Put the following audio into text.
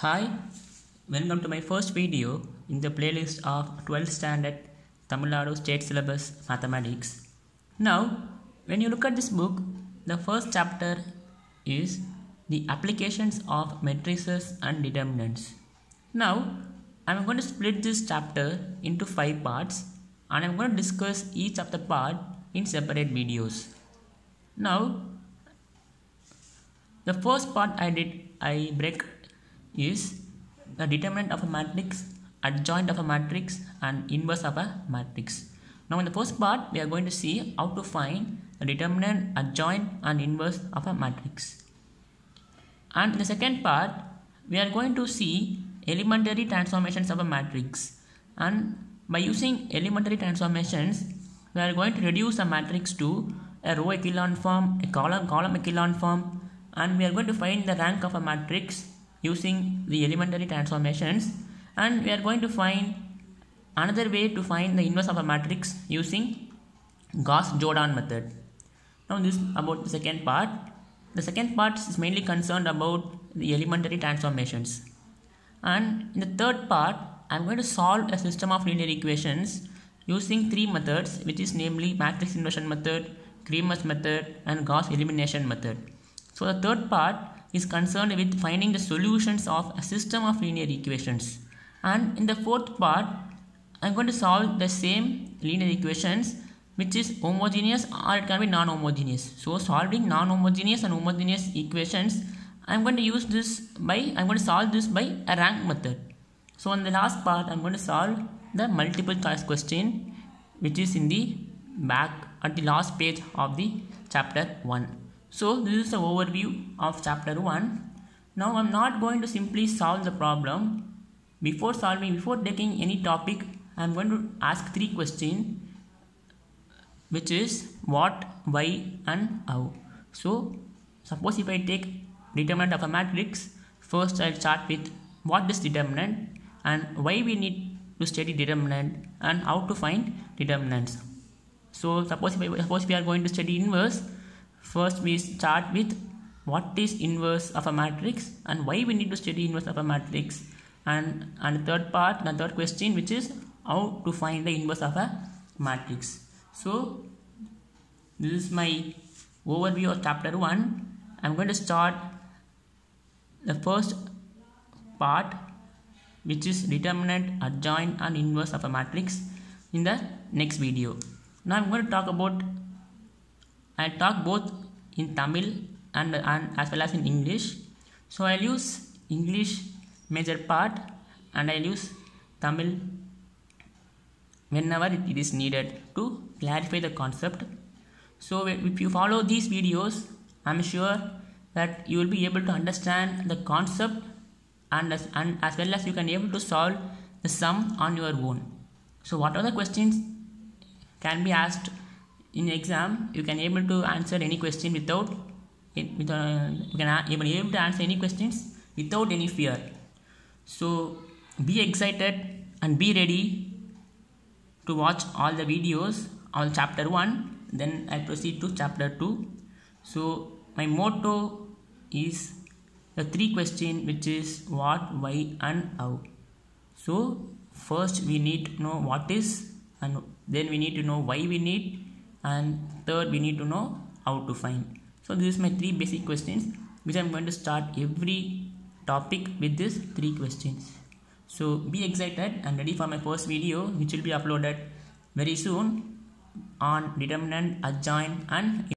Hi, welcome to my first video in the playlist of 12th standard Tamil Nadu State Syllabus Mathematics. Now, when you look at this book, the first chapter is the applications of matrices and determinants. Now, I'm going to split this chapter into 5 parts and I'm going to discuss each of the part in separate videos. Now, the first part I break is the determinant of a matrix, adjoint of a matrix and inverse of a matrix. Now in the first part we are going to see how to find the determinant, adjoint and inverse of a matrix. And in the second part we are going to see elementary transformations of a matrix, and by using elementary transformations we are going to reduce a matrix to a row echelon form, a column echelon form, and we are going to find the rank of a matrix using the elementary transformations, and we are going to find another way to find the inverse of a matrix using Gauss-Jordan method. Now this is about the second part. The second part is mainly concerned about the elementary transformations, and in the third part I am going to solve a system of linear equations using 3 methods, which is namely matrix inversion method, Cramer's method and Gauss elimination method. So the third part is concerned with finding the solutions of a system of linear equations, and in the fourth part I am going to solve the same linear equations which is homogeneous or it can be non-homogeneous. So solving non-homogeneous and homogeneous equations, I am going to solve this by a rank method. So in the last part I am going to solve the multiple choice question which is in the back at the last page of the chapter 1. So this is the overview of chapter 1. Now I am not going to simply solve the problem. Before taking any topic, I am going to ask 3 questions, which is what, why and how. So suppose if I take determinant of a matrix, first I will start with what is determinant and why we need to study determinant and how to find determinants. So suppose we are going to study inverse. First we start with what is inverse of a matrix and why we need to study inverse of a matrix, and the third question, which is how to find the inverse of a matrix. So this is my overview of chapter 1. I am going to start the first part, which is determinant, adjoint and inverse of a matrix, in the next video. Now I am going to talk both in Tamil and as well as in English. So I'll use English major part and I'll use Tamil whenever it is needed to clarify the concept. So if you follow these videos, I'm sure that you will be able to understand the concept and as well as you can be able to solve the sum on your own. So what are the questions can be asked in exam, you can able to answer any question you can able to answer any questions without any fear. So be excited and be ready to watch all the videos on chapter 1. Then I proceed to chapter 2. So my motto is the 3 questions, which is what, why and how. So first we need to know what is, and then we need to know why we need, and third we need to know how to find. So this is my 3 basic questions, which I am going to start every topic with these 3 questions. So be excited and ready for my first video, which will be uploaded very soon on determinant, adjoint and